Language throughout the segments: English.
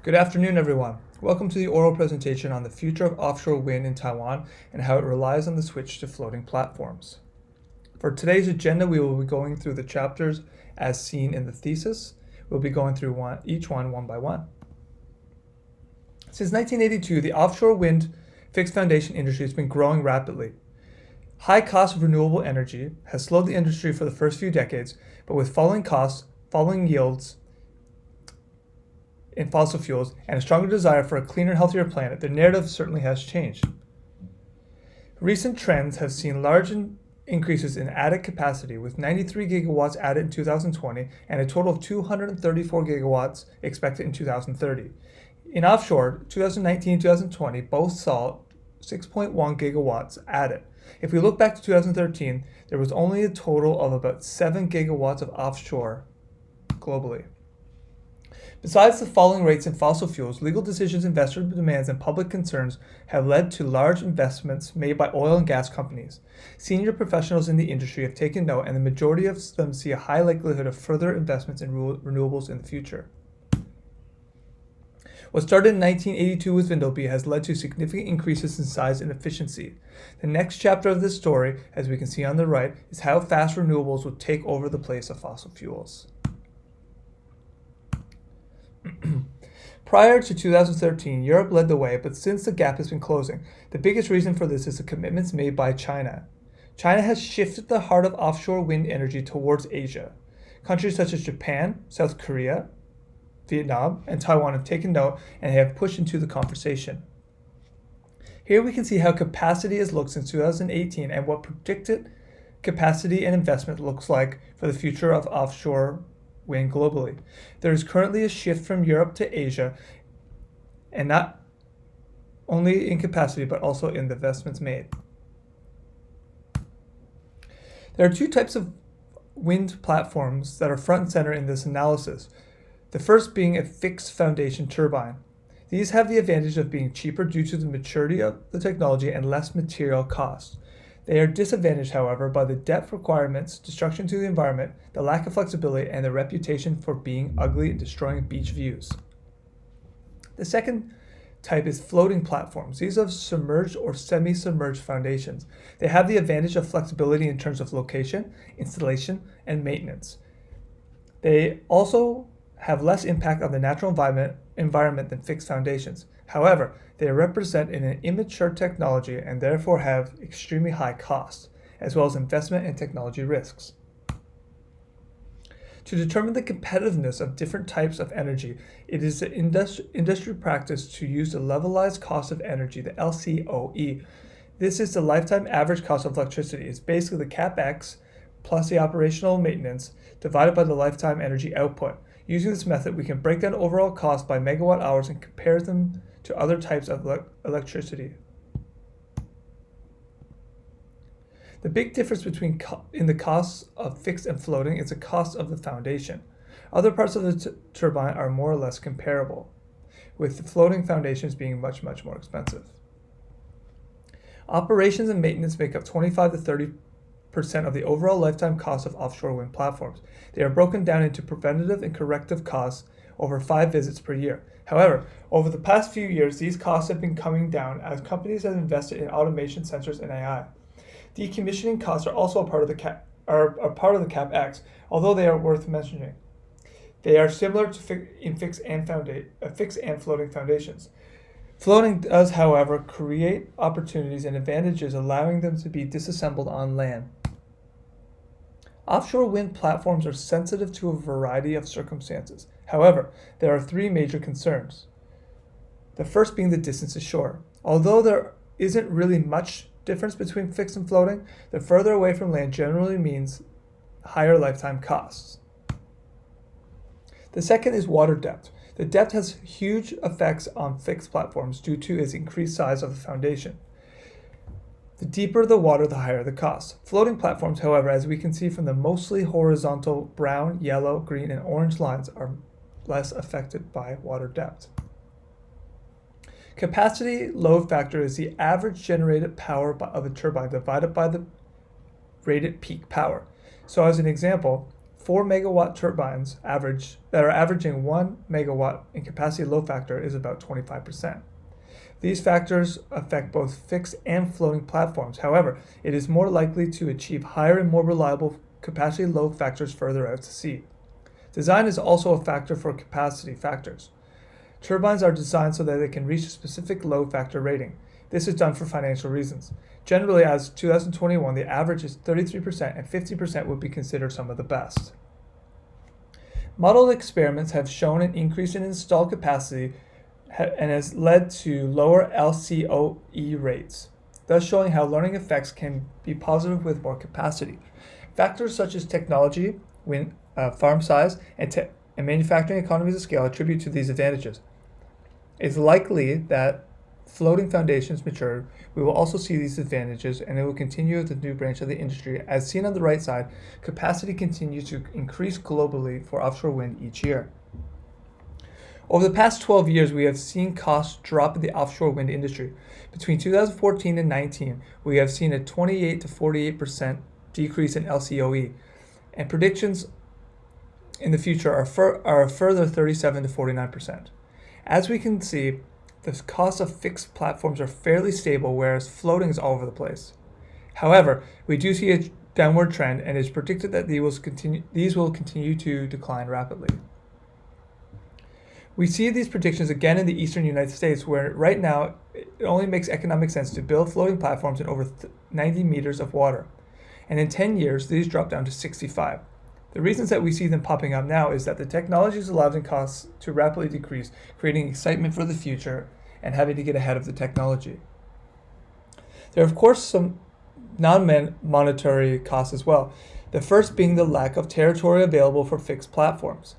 Good afternoon, everyone. Welcome to the oral presentation on the future of offshore wind in Taiwan and how it relies on the switch to floating platforms. For today's agenda, we will be going through the chapters as seen in the thesis. We'll be going through each one by one. Since 1982, the offshore wind fixed foundation industry has been growing rapidly. High cost of renewable energy has slowed the industry for the first few decades, but with falling costs, falling yields in fossil fuels, and a stronger desire for a cleaner, healthier planet, the narrative certainly has changed. Recent trends have seen large increases in added capacity, with 93 gigawatts added in 2020 and a total of 234 gigawatts expected in 2030. In offshore, 2019 and 2020 both saw 6.1 gigawatts added. If we look back to 2013, there was only a total of about 7 gigawatts of offshore globally. Besides the falling rates in fossil fuels, legal decisions, investor demands, and public concerns have led to large investments made by oil and gas companies. Senior professionals in the industry have taken note, and the majority of them see a high likelihood of further investments in renewables in the future. What started in 1982 with Windhoek has led to significant increases in size and efficiency. The next chapter of this story, as we can see on the right, is how fast renewables will take over the place of fossil fuels. Prior to 2013, Europe led the way, but since the gap has been closing, the biggest reason for this is the commitments made by China. China has shifted the heart of offshore wind energy towards Asia. Countries such as Japan, South Korea, Vietnam, and Taiwan have taken note and have pushed into the conversation. Here we can see how capacity has looked since 2018 and what predicted capacity and investment looks like for the future of offshore wind globally. There is currently a shift from Europe to Asia, and not only in capacity but also in the investments made. There are two types of wind platforms that are front and center in this analysis. The first being a fixed foundation turbine. These have the advantage of being cheaper due to the maturity of the technology and less material costs. They are disadvantaged, however, by the depth requirements, destruction to the environment, the lack of flexibility, and the reputation for being ugly and destroying beach views. The second type is floating platforms. These are submerged or semi-submerged foundations. They have the advantage of flexibility in terms of location, installation, and maintenance. They also have less impact on the natural environment than fixed foundations. However, they represent an immature technology and therefore have extremely high costs, as well as investment and technology risks. To determine the competitiveness of different types of energy, it is the industry practice to use the levelized cost of energy, the LCOE. This is the lifetime average cost of electricity. It's basically the CapEx plus the operational maintenance divided by the lifetime energy output. Using this method, we can break down overall cost by megawatt hours and compare them to other types of electricity. The big difference in the costs of fixed and floating is the cost of the foundation. Other parts of the turbine are more or less comparable, with the floating foundations being much more expensive. Operations and maintenance make up 25 to 30% of the overall lifetime cost of offshore wind platforms. They are broken down into preventative and corrective costs over 5 visits per year. However, over the past few years, these costs have been coming down as companies have invested in automation, sensors, and AI. Decommissioning costs are also a part of the CapEx, although they are worth mentioning. They are similar to fixed and floating foundations. Floating does, however, create opportunities and advantages, allowing them to be disassembled on land. Offshore wind platforms are sensitive to a variety of circumstances. However, there are 3 major concerns. The first being the distance to shore. Although there isn't really much difference between fixed and floating, the further away from land generally means higher lifetime costs. The second is water depth. The depth has huge effects on fixed platforms due to its increased size of the foundation. The deeper the water, the higher the cost. Floating platforms, however, as we can see from the mostly horizontal brown, yellow, green, and orange lines, are less affected by water depth. Capacity load factor is the average generated power of a turbine divided by the rated peak power. So as an example, 4 megawatt turbines that are averaging 1 megawatt in capacity load factor is about 25%. These factors affect both fixed and floating platforms. However, it is more likely to achieve higher and more reliable capacity load factors further out to sea. Design is also a factor for capacity factors. Turbines are designed so that they can reach a specific load factor rating. This is done for financial reasons. Generally, as 2021, the average is 33% and 50% would be considered some of the best. Modeled experiments have shown an increase in installed capacity and has led to lower LCOE rates, thus showing how learning effects can be positive with more capacity. Factors such as technology, farm size, and manufacturing economies of scale attribute to these advantages. It's likely that floating foundations mature, we will also see these advantages, and it will continue as the new branch of the industry. As seen on the right side, capacity continues to increase globally for offshore wind each year. Over the past 12 years, we have seen costs drop in the offshore wind industry. Between 2014 and 19, we have seen a 28 to 48% decrease in LCOE, and predictions in the future are a further 37 to 49%. As we can see, the costs of fixed platforms are fairly stable, whereas floating is all over the place. However, we do see a downward trend, and it is predicted that these will continue to decline rapidly. We see these predictions again in the eastern United States, where right now it only makes economic sense to build floating platforms in over 90 meters of water. And in 10 years, these drop down to 65. The reasons that we see them popping up now is that the technology is allowing costs to rapidly decrease, creating excitement for the future and having to get ahead of the technology. There are, of course, some non-monetary costs as well, the first being the lack of territory available for fixed platforms.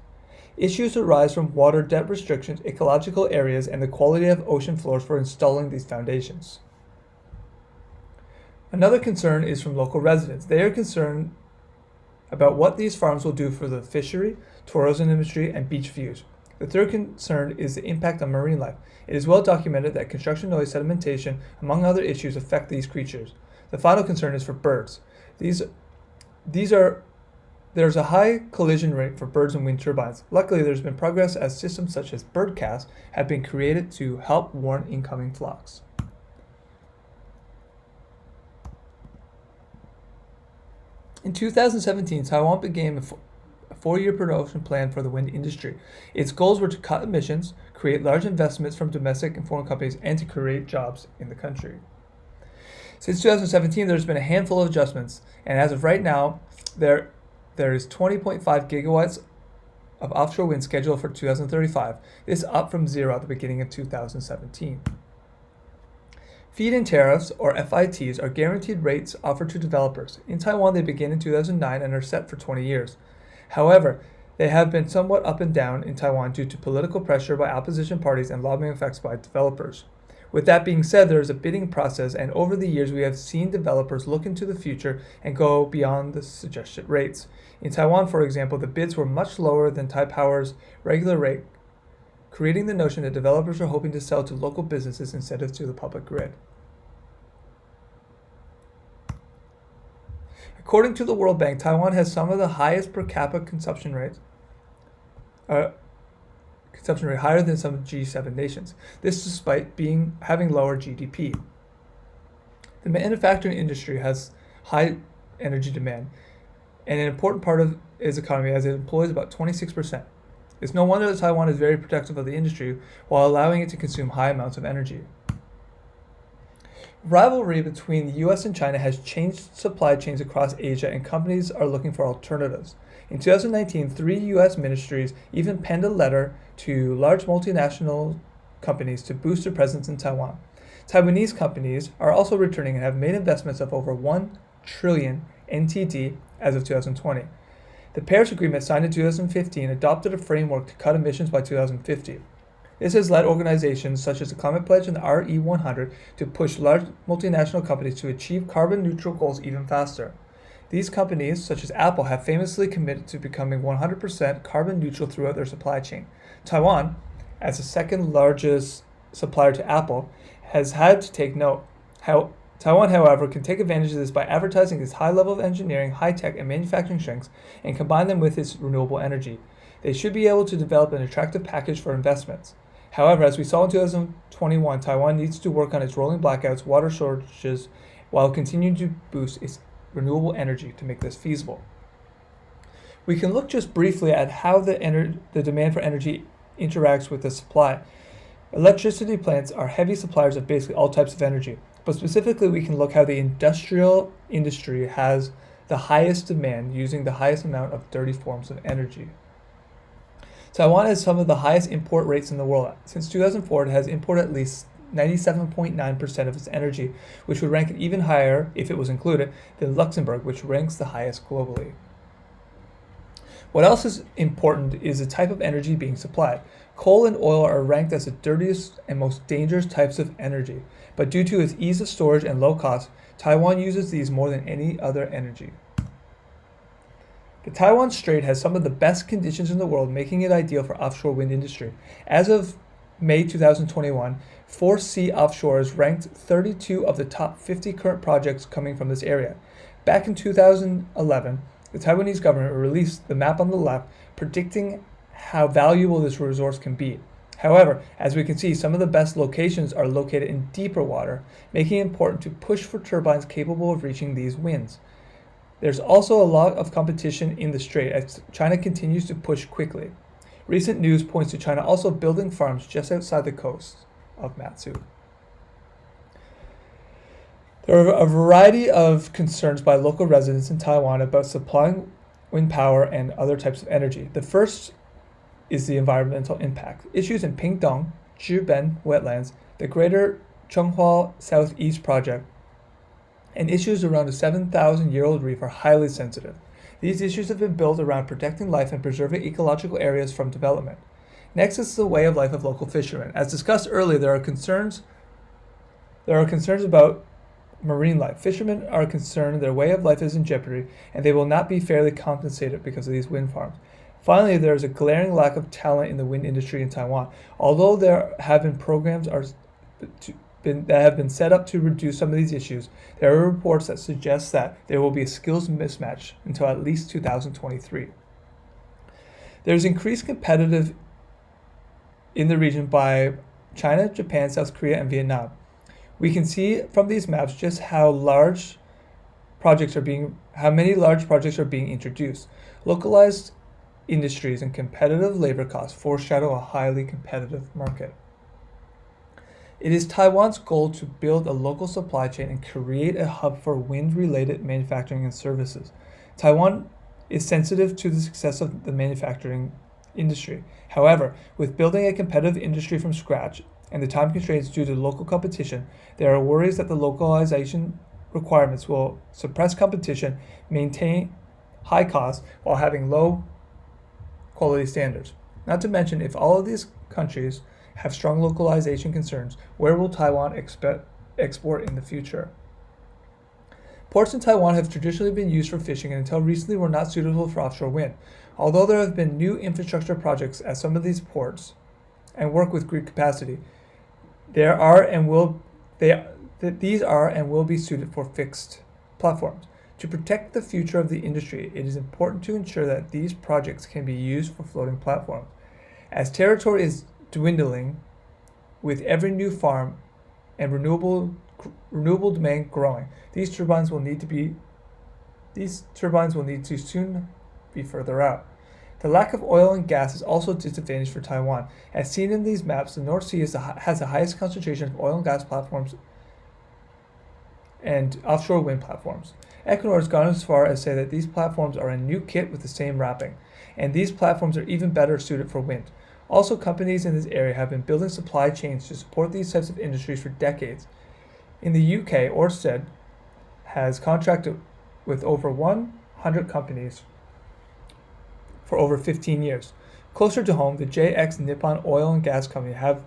Issues arise from water depth restrictions, ecological areas, and the quality of ocean floors for installing these foundations. Another concern is from local residents. They are concerned about what these farms will do for the fishery, tourism industry, and beach views. The third concern is the impact on marine life. It is well documented that construction noise, sedimentation, among other issues, affect these creatures. The final concern is for birds. There's a high collision rate for birds and wind turbines. Luckily, there's been progress as systems such as birdcast have been created to help warn incoming flocks. In 2017, Taiwan began a 4-year production plan for the wind industry. Its goals were to cut emissions, create large investments from domestic and foreign companies, and to create jobs in the country. Since 2017, there's been a handful of adjustments, and as of right now, there is 20.5 gigawatts of offshore wind scheduled for 2035. This is up from 0 at the beginning of 2017. Feed-in tariffs, or FITs, are guaranteed rates offered to developers. In Taiwan, they began in 2009 and are set for 20 years. However, they have been somewhat up and down in Taiwan due to political pressure by opposition parties and lobbying effects by developers. With that being said, there is a bidding process, and over the years we have seen developers look into the future and go beyond the suggested rates. In Taiwan, for example, the bids were much lower than Taipower's regular rate, creating the notion that developers are hoping to sell to local businesses instead of to the public grid. According to the World Bank, Taiwan has some of the highest per capita consumption rate higher than some G7 nations. This despite having lower GDP. The manufacturing industry has high energy demand, and an important part of its economy as it employs about 26%. It's no wonder that Taiwan is very protective of the industry while allowing it to consume high amounts of energy. Rivalry between the US and China has changed supply chains across Asia, and companies are looking for alternatives. In 2019, 3 US ministries even penned a letter to large multinational companies to boost their presence in Taiwan. Taiwanese companies are also returning and have made investments of over 1 trillion NTD as of 2020. The Paris Agreement, signed in 2015, adopted a framework to cut emissions by 2050. This has led organizations such as the Climate Pledge and the RE100 to push large multinational companies to achieve carbon neutral goals even faster. These companies, such as Apple, have famously committed to becoming 100% carbon neutral throughout their supply chain. Taiwan, as the second largest supplier to Apple, has had to take note. Taiwan, however, can take advantage of this by advertising its high level of engineering, high tech, and manufacturing strengths and combine them with its renewable energy. They should be able to develop an attractive package for investments. However, as we saw in 2021, Taiwan needs to work on its rolling blackouts, water shortages, while continuing to boost its renewable energy to make this feasible. We can look just briefly at how the demand for energy interacts with the supply. Electricity plants are heavy suppliers of basically all types of energy, but specifically we can look how the industrial industry has the highest demand using the highest amount of dirty forms of energy. Taiwan has some of the highest import rates in the world. Since 2004, it has imported at least 97.9% of its energy, which would rank it even higher, if it was included, than Luxembourg, which ranks the highest globally. What else is important is the type of energy being supplied. Coal and oil are ranked as the dirtiest and most dangerous types of energy, but due to its ease of storage and low cost, Taiwan uses these more than any other energy. The Taiwan Strait has some of the best conditions in the world, making it ideal for offshore wind industry. As of May 2021, 4C Offshore is ranked 32 of the top 50 current projects coming from this area. Back in 2011, the Taiwanese government released the map on the left, predicting how valuable this resource can be. However, as we can see, some of the best locations are located in deeper water, making it important to push for turbines capable of reaching these winds. There's also a lot of competition in the strait as China continues to push quickly. Recent news points to China also building farms just outside the coast of Matsu. There are a variety of concerns by local residents in Taiwan about supplying wind power and other types of energy. The first is the environmental impact. Issues in Pingdong, Zhiben wetlands, the Greater Changhua Southeast Project, and issues around a 7,000-year-old reef are highly sensitive. These issues have been built around protecting life and preserving ecological areas from development. Next is the way of life of local fishermen. As discussed earlier, there are concerns about marine life. Fishermen are concerned their way of life is in jeopardy and they will not be fairly compensated because of these wind farms. Finally, there is a glaring lack of talent in the wind industry in Taiwan. Although there have been programs that have been set up to reduce some of these issues, there are reports that suggest that there will be a skills mismatch until at least 2023. There is increased competitive in the region by China, Japan, South Korea, and Vietnam. We can see from these maps just how many large projects are being introduced. Localized industries and competitive labor costs foreshadow a highly competitive market. It is Taiwan's goal to build a local supply chain and create a hub for wind-related manufacturing and services. Taiwan is sensitive to the success of the manufacturing industry. However, with building a competitive industry from scratch and the time constraints due to local competition, there are worries that the localization requirements will suppress competition, maintain high costs while having low quality standards. Not to mention, if all of these countries have strong localization concerns, where will Taiwan export in the future? Ports in Taiwan have traditionally been used for fishing and until recently were not suitable for offshore wind. Although there have been new infrastructure projects at some of these ports and work with grid capacity, these are and will be suited for fixed platforms. To protect the future of the industry, it is important to ensure that these projects can be used for floating platforms. As territory is dwindling with every new farm and renewable demand growing, these turbines will need to soon be further out. The lack of oil and gas is also a disadvantage for Taiwan. As seen in these maps, the North Sea has the highest concentration of oil and gas platforms and offshore wind platforms. Equinor has gone as far as say that these platforms are a new kit with the same wrapping, and these platforms are even better suited for wind. Also, companies in this area have been building supply chains to support these types of industries for decades. In the UK, Ørsted has contracted with over 100 companies for over 15 years. Closer to home, the JX Nippon Oil and Gas Company have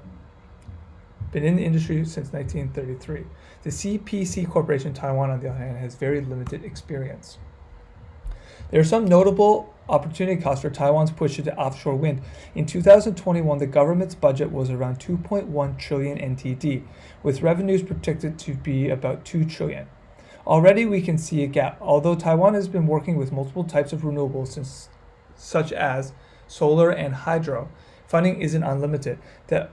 been in the industry since 1933. The CPC Corporation in Taiwan, on the other hand, has very limited experience. There are some notable opportunity costs for Taiwan's push into offshore wind. In 2021, the government's budget was around 2.1 trillion NTD, with revenues projected to be about 2 trillion. Already we can see a gap. Although Taiwan has been working with multiple types of renewables, such as solar and hydro, funding isn't unlimited. The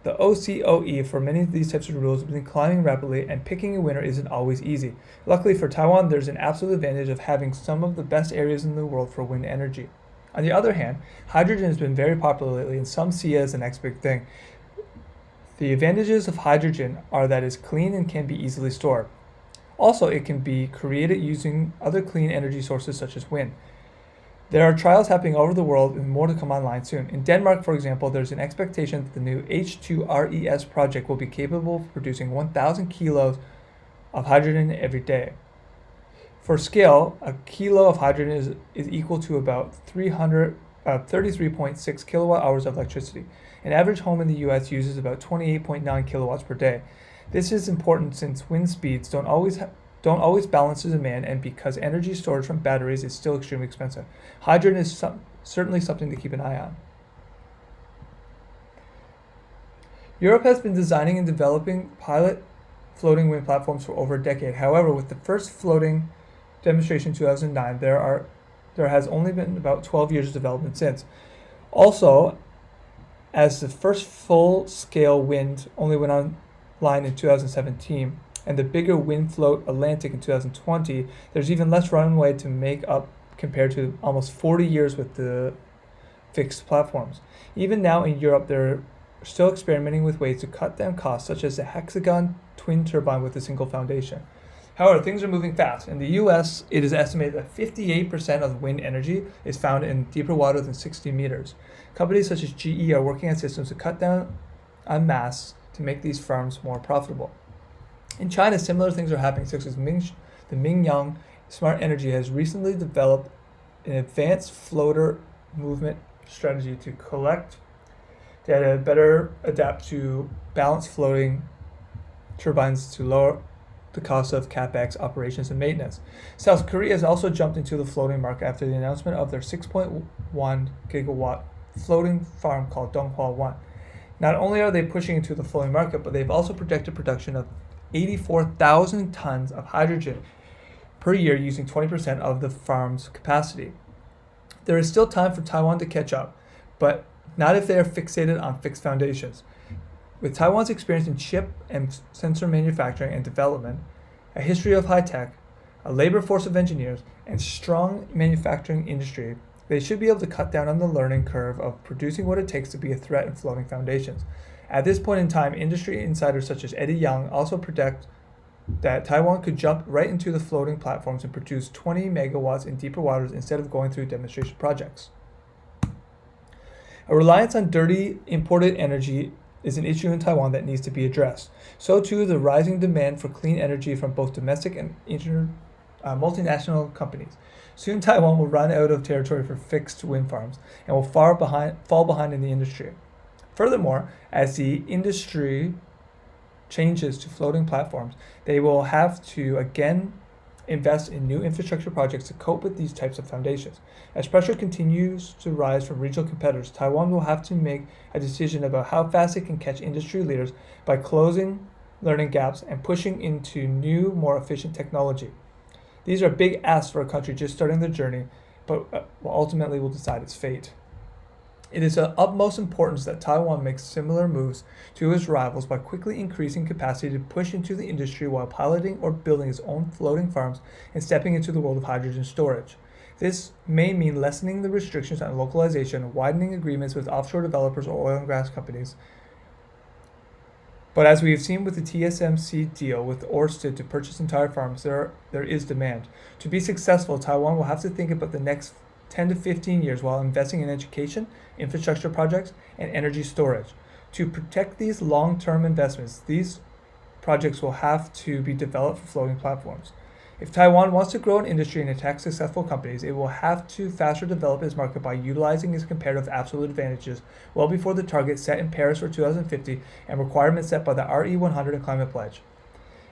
OCOE for many of these types of renewables has been climbing rapidly, and picking a winner isn't always easy. Luckily for Taiwan, there's an absolute advantage of having some of the best areas in the world for wind energy. On the other hand, hydrogen has been very popular lately, and some see it as the next big thing. The advantages of hydrogen are that it's clean and can be easily stored. Also, it can be created using other clean energy sources such as wind. There are trials happening all over the world and more to come online soon. In Denmark, for example, there's an expectation that the new H2RES project will be capable of producing 1,000 kilos of hydrogen every day. For scale, a kilo of hydrogen is equal to about 33.6 kilowatt hours of electricity. An average home in the US uses about 28.9 kilowatts per day. This is important since wind speeds don't always balance the demand, and because energy storage from batteries is still extremely expensive. Hydrogen is certainly something to keep an eye on. Europe has been designing and developing pilot floating wind platforms for over a decade. However, with the first floating demonstration in 2009, there has only been about 12 years of development since. Also, as the first full-scale wind only went online in 2017, and the bigger wind float Atlantic in 2020, there's even less runway to make up compared to almost 40 years with the fixed platforms. Even now in Europe, they're still experimenting with ways to cut down costs, such as the hexagon twin turbine with a single foundation. However, things are moving fast. In the US, it is estimated that 58% of wind energy is found in deeper water than 60 meters. Companies such as GE are working on systems to cut down on masts to make these farms more profitable. In China, similar things are happening, such as the Mingyang Smart Energy has recently developed an advanced floater movement strategy to collect data, better adapt to balanced floating turbines to lower the cost of CapEx operations and maintenance. South Korea has also jumped into the floating market after the announcement of their 6.1 gigawatt floating farm called Donghua 1. Not only are they pushing into the floating market, but they've also projected production of 84,000 tons of hydrogen per year using 20% of the farm's capacity. There is still time for Taiwan to catch up, but not if they are fixated on fixed foundations. With Taiwan's experience in chip and sensor manufacturing and development, a history of high tech, a labor force of engineers, and strong manufacturing industry, they should be able to cut down on the learning curve of producing what it takes to be a threat in floating foundations. At this point in time, industry insiders such as Eddie Young also predict that Taiwan could jump right into the floating platforms and produce 20 megawatts in deeper waters instead of going through demonstration projects. A reliance on dirty imported energy is an issue in Taiwan that needs to be addressed. So too the rising demand for clean energy from both domestic and multinational companies. Soon Taiwan will run out of territory for fixed wind farms and will fall behind in the industry. Furthermore, as the industry changes to floating platforms, they will have to again invest in new infrastructure projects to cope with these types of foundations. As pressure continues to rise from regional competitors, Taiwan will have to make a decision about how fast it can catch industry leaders by closing learning gaps and pushing into new, more efficient technology. These are big asks for a country just starting their journey, but ultimately will decide its fate. It is of utmost importance that Taiwan makes similar moves to its rivals by quickly increasing capacity to push into the industry while piloting or building its own floating farms and stepping into the world of hydrogen storage. This may mean lessening the restrictions on localization, widening agreements with offshore developers or oil and gas companies. But as we have seen with the TSMC deal with Ørsted to purchase entire farms, there is demand. To be successful, Taiwan will have to think about the next 10 to 15 years while investing in education, infrastructure projects, and energy storage. To protect these long-term investments, these projects will have to be developed for floating platforms. If Taiwan wants to grow an industry and attack successful companies, it will have to faster develop its market by utilizing its comparative absolute advantages well before the target set in Paris for 2050 and requirements set by the RE100 and Climate Pledge.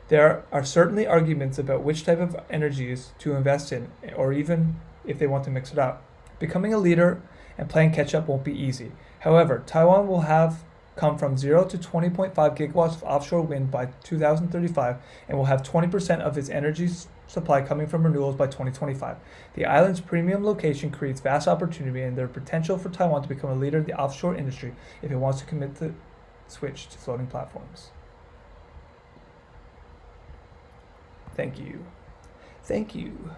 There are certainly arguments about which type of energies to invest in or even if they want to mix it up. Becoming a leader and playing catch up won't be easy. However, Taiwan will have come from 0 to 20.5 gigawatts of offshore wind by 2035 and will have 20% of its energy supply coming from renewables by 2025. The island's premium location creates vast opportunity and there's potential for Taiwan to become a leader in the offshore industry if it wants to commit to switch to floating platforms. Thank you. Thank you.